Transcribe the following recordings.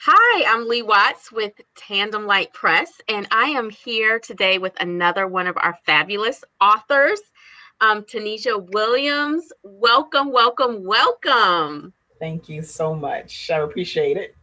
Hi, I'm Lee Watts with Tandem Light Press, and I am here today with another one of our fabulous authors, Tunisia Williams. Welcome, welcome, welcome. Thank you so much. I appreciate it.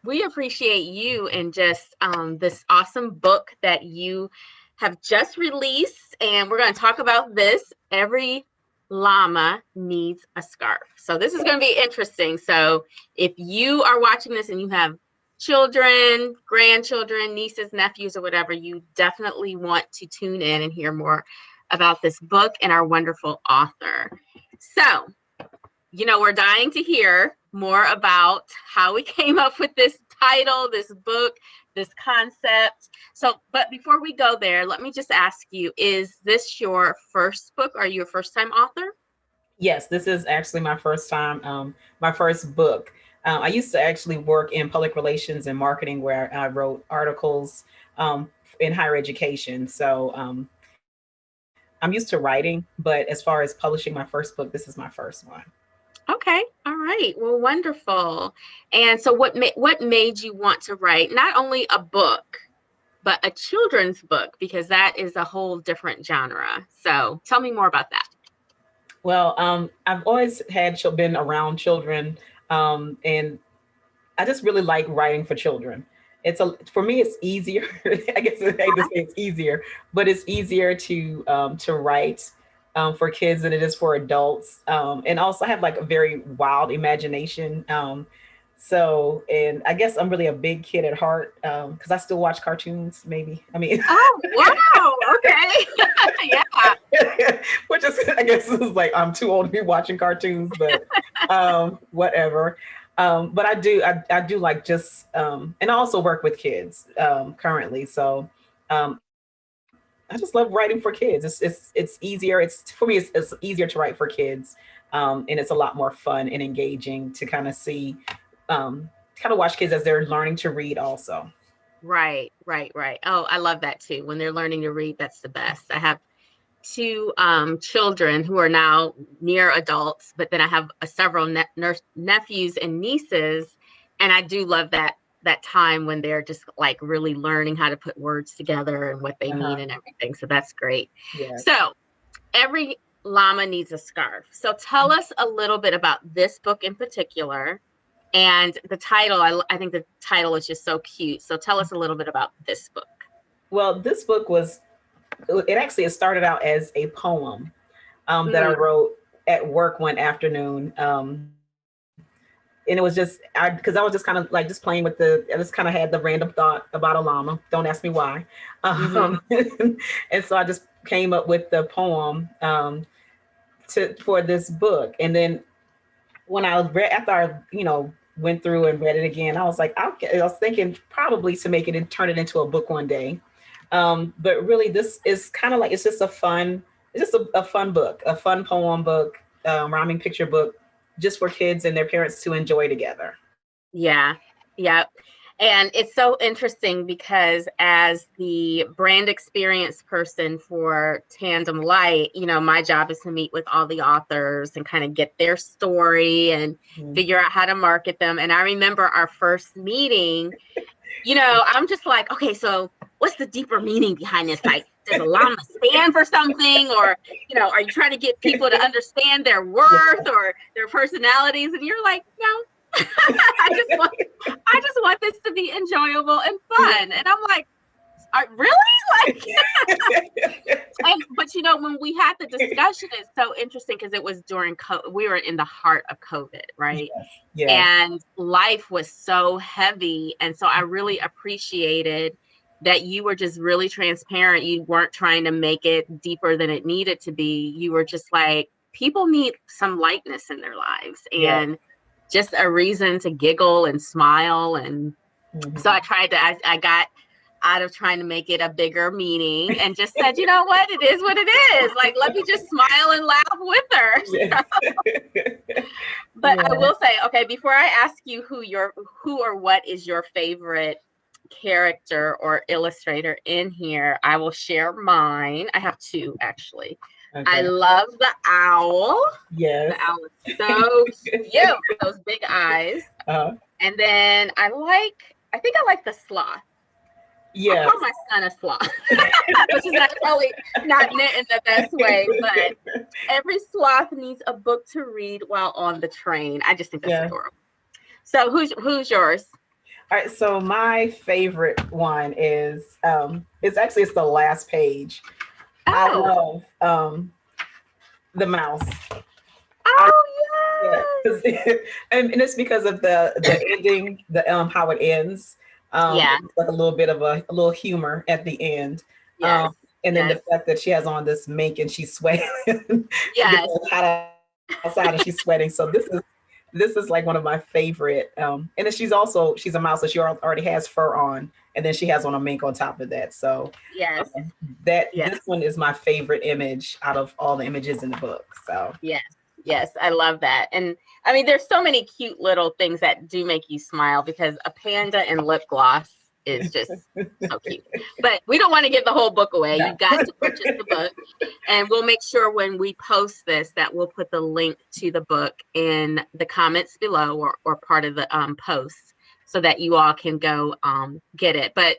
We appreciate you and just this awesome book that you have just released, and we're going to talk about this. Every llama needs a scarf. So this is going to be interesting. So if you are watching this and you have children, grandchildren, nieces, nephews, or whatever, you definitely want to tune in and hear more about this book and our wonderful author. So we're dying to hear more about how we came up with this title, this book, this concept. So, but before we go there, let me just ask you, is this your first book? Are you a first-time author? Yes, this is actually my first time, my first book. I used to actually work in public relations and marketing where I wrote articles in higher education. So I'm used to writing, but as far as publishing my first book, this is my first one. Okay, all right. Well, wonderful. And so what made you want to write not only a book, but a children's book, because that is a whole different genre. So tell me more about that. Well, I've always been around children, and I just really like writing for children. For me, it's easier. I guess I hate to say it's easier, but it's easier to write for kids than it is for adults. And also, I have like a very wild imagination. And I guess I'm really a big kid at heart because I still watch cartoons. Maybe I mean, Oh, wow. Okay. Yeah. which is I guess is like I'm too old to be watching cartoons, but whatever. But I do like just and I also work with kids currently. So I just love writing for kids. It's easier. It's for me. It's easier to write for kids, and it's a lot more fun and engaging to kind of watch kids as they're learning to read. Also, Right, right, right. Oh, I love that too. When they're learning to read, that's the best. I have two children who are now near adults, but then I have several nephews and nieces, and I do love that time when they're just like really learning how to put words together and what they mean uh-huh. and everything. So that's great. Yes. So every llama needs a scarf. So tell us a little bit about this book in particular. And the title, I think the title is just so cute. So tell us a little bit about this book. Well, this book was it started out as a poem that I Mm, wrote at work one afternoon. And it was just because I was just kind of like just playing with I just kind of had the random thought about a llama. Don't ask me why. hmm And so I just came up with the poem to for this book. And then when I read after I went through and read it again, I was thinking probably to make it and turn it into a book one day. But really, this is kind of like it's just a fun, it's just a fun book, a fun poem book, rhyming picture book, just for kids and their parents to enjoy together. Yeah, yeah. And it's so interesting because as the brand experience person for Tandem Light, my job is to meet with all the authors and kind of get their story and Mm. figure out how to market them. And I remember our first meeting, I'm just like, okay, so what's the deeper meaning behind this? Like, does a llama stand for something? Or, are you trying to get people to understand their Yeah. worth or their personalities? And you're like, no, I just want this to be enjoyable and fun. And I'm like, really? Like, but when we had the discussion, it's so interesting because it was during COVID. We were in the heart of COVID, right? Yes. Yes. And life was so heavy. And so I really appreciated that you were just really transparent. You weren't trying to make it deeper than it needed to be. You were just like, people need some lightness in their lives Yes. and just a reason to giggle and smile. And so Mhm. I tried to, I got out of trying to make it a bigger meaning and just said, you know what, it is what it is. Like, let me just smile and laugh with her. Yes. But I Yeah. will say, okay, before I ask you who or what is your favorite character or illustrator in here, I will share mine. I have two actually. I Okay. love the owl. The Yes. owl is so cute. Those big eyes. Uh-huh. And then I think I like the sloth. I Yes. call my son a sloth, which is probably not meant in the best way, but every sloth needs a book to read while on the train. I just think that's Yeah. adorable. So who's yours? All right. So my favorite one is it's the last page. I Oh, love the mouse. I oh Yeah, yes. and it's because of the ending, the how it ends. Yeah, It's like a little bit of a little humor at the end. yes, Um, and then yes, the fact that she has on this mink and she's sweating. She gets yes. hot outside and she's sweating. So this is like one of my favorite. And then she's a mouse, so she already has fur on, and then she has on a mink on top of that. So Yes, that yes, this one is my favorite image out of all the images in the book. So yes, yes. I love that. And I mean, there's so many cute little things that do make you smile because a panda and lip gloss is just so cute. But we don't want to give the whole book away. no. You got to purchase the book. And we'll make sure when we post this that we'll put the link to the book in the comments below or part of the post so that you all can go get it. But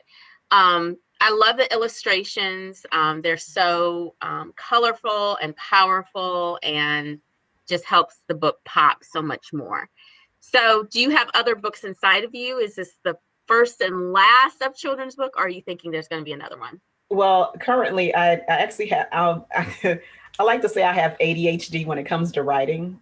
I love the illustrations. They're so colorful and powerful and just helps the book pop so much more. So, do you have other books inside of you? Is this the first and last of children's book, or are you thinking there's going to be another one? Well, currently, I actually have. I like to say I have ADHD when it comes to writing,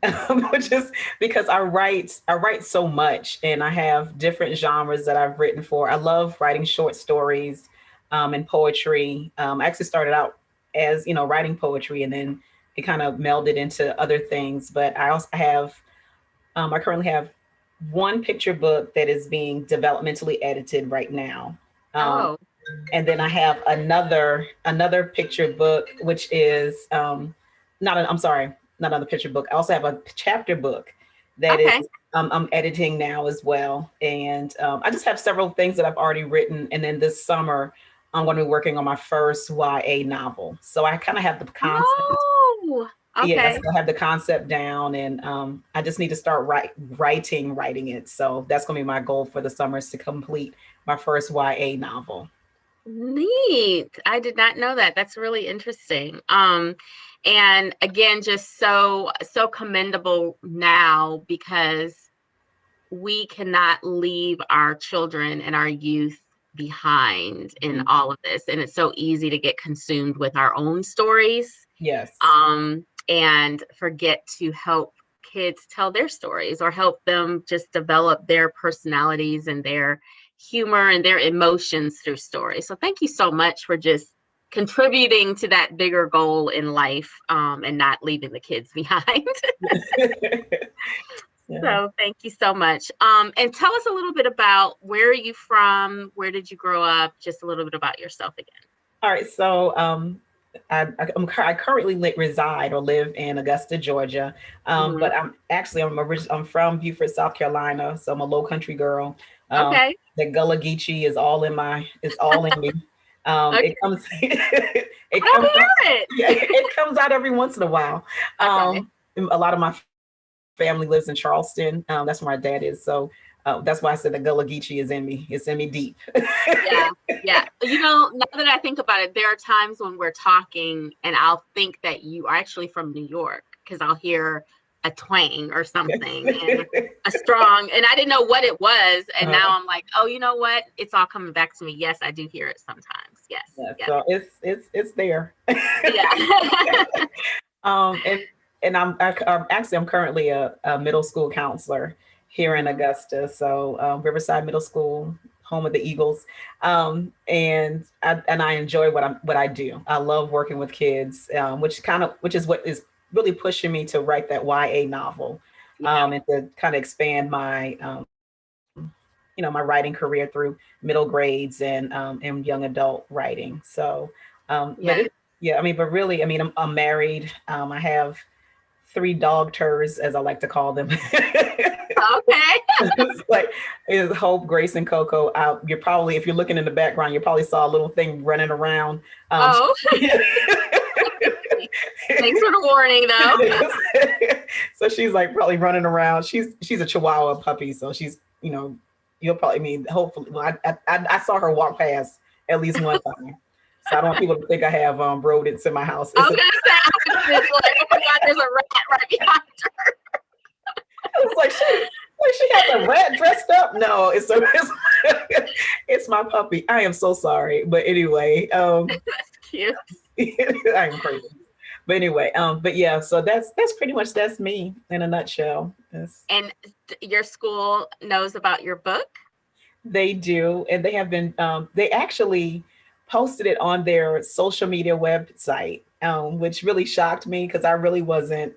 which is because I write so much, and I have different genres that I've written for. I love writing short stories, and poetry. I actually started out as writing poetry, and then it kind of melded into other things. But I also have I currently have one picture book that is being developmentally edited right now. Um, Oh, and then I have another picture book, which is not an, I'm sorry, not another picture book. I also have a chapter book that is okay. I'm editing now as well, and I just have several things that I've already written. And then this summer, I'm going to be working on my first YA novel. So I kind of have the concept. Oh, Yes, okay. I have the concept down, and I just need to start writing it. So that's going to be my goal for the summer, is to complete my first YA novel. Neat. I did not know that. That's really interesting. And again, just so commendable now because we cannot leave our children and our youth behind in Mhm. all of this. And it's so easy to get consumed with our own stories Yes. and forget to help kids tell their stories or help them just develop their personalities and their humor and their emotions through stories. So thank you so much for just contributing to that bigger goal in life and not leaving the kids behind. Yeah. So thank you so much. And tell us a little bit about where are you from? Where did you grow up? Just a little bit about yourself again. All right. So I currently reside or live in Augusta, Georgia. Mhm. But I'm from Beaufort, South Carolina. So I'm a low country girl. Um, Okay. the Gullah Geechee is all in me. Okay. It comes it I don't comes out, hear yeah, it. it comes out every once in a while. Okay. A lot of my family lives in Charleston. That's where my dad is. So that's why I said the Gullah Geechee is in me. It's in me deep. Yeah. Yeah. You know, now that I think about it, there are times when we're talking and I'll think that you are actually from New York because I'll hear a twang or something and a strong, and I didn't know what it was. And uh, now I'm like, oh, you know what? It's all coming back to me. Yes, I do hear it sometimes. Yes. yeah, Yes. so it's there. Yeah. um, and I'm currently a middle school counselor here in Mhm. Augusta. So Riverside Middle School, home of the Eagles, and I enjoy what I do. I love working with kids, which is what is really pushing me to write that YA novel, Yeah. and to kind of expand my my writing career through middle grades and young adult writing. So, but Yeah. yeah, I mean, but really, I mean, I'm married. I have three dog turds, as I like to call them. Okay. It's like it's Hope, Grace, and Coco. You're probably, if you're looking in the background, you probably saw a little thing running around. Oh, Yeah. thanks for the warning, though. So she's like probably running around. She's a Chihuahua puppy, so she's you know, you'll probably mean hopefully. Well, I saw her walk past at least one time, so I don't want people to think I have rodents in my house. I was gonna say, I was just like, oh my God, there's a rat right behind her. I was like, she has a rat dressed up. No, it's my puppy. I am so sorry, but anyway, That's cute. I am crazy. But anyway, but yeah, so that's pretty much that's me in a nutshell. And your school knows about your book? They do, and they have been. They actually posted it on their social media website, which really shocked me because I really wasn't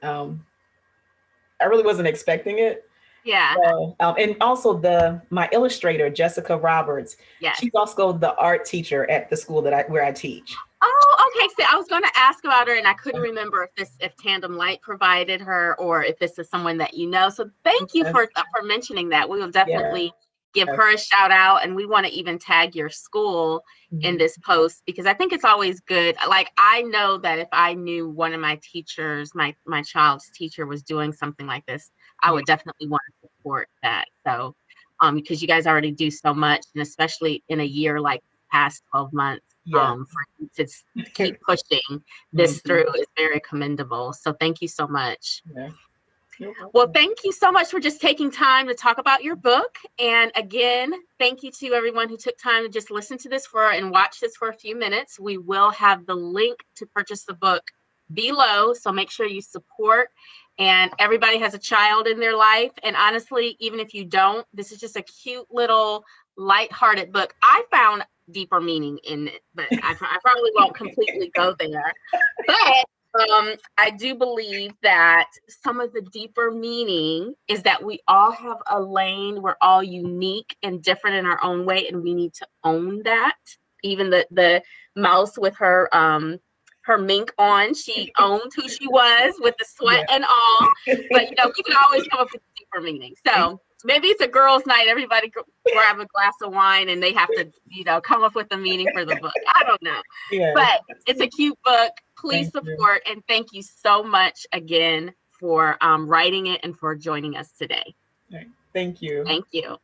expecting it. Yeah. So, and also my illustrator Jessica Roberts, Yes. she's also the art teacher at the school where I teach. Oh, okay. So I was going to ask about her, and I couldn't remember if Tandem Light provided her or if this is someone that you know. So thank you for mentioning that. We will definitely give her a shout out, and we want to even tag your school in this post because I think it's always good. Like I know that if I knew one of my teachers, my child's teacher was doing something like this, I would definitely want to support that. So, because you guys already do so much, and especially in a year like past 12 months. For you to keep pushing this through is very commendable. So thank you so much. Yeah. Well, thank you so much for just taking time to talk about your book. And again, thank you to everyone who took time to just listen to this and watch this for a few minutes. We will have the link to purchase the book below. So make sure you support. And everybody has a child in their life. And honestly, even if you don't, this is just a cute little lighthearted book. I found deeper meaning in it, but I probably won't completely go there. But I do believe that some of the deeper meaning is that we all have a lane. We're all unique and different in our own way, and we need to own that. Even the mouse with her mink on, she owned who she was with the sweat and all. But we can always come up with deeper meaning. So maybe it's a girls' night. Everybody grab a glass of wine and they have to, come up with a meaning for the book. I don't know. Yeah. But it's a cute book. Please support. And thank you so much again for writing it and for joining us today. Thank you. Thank you.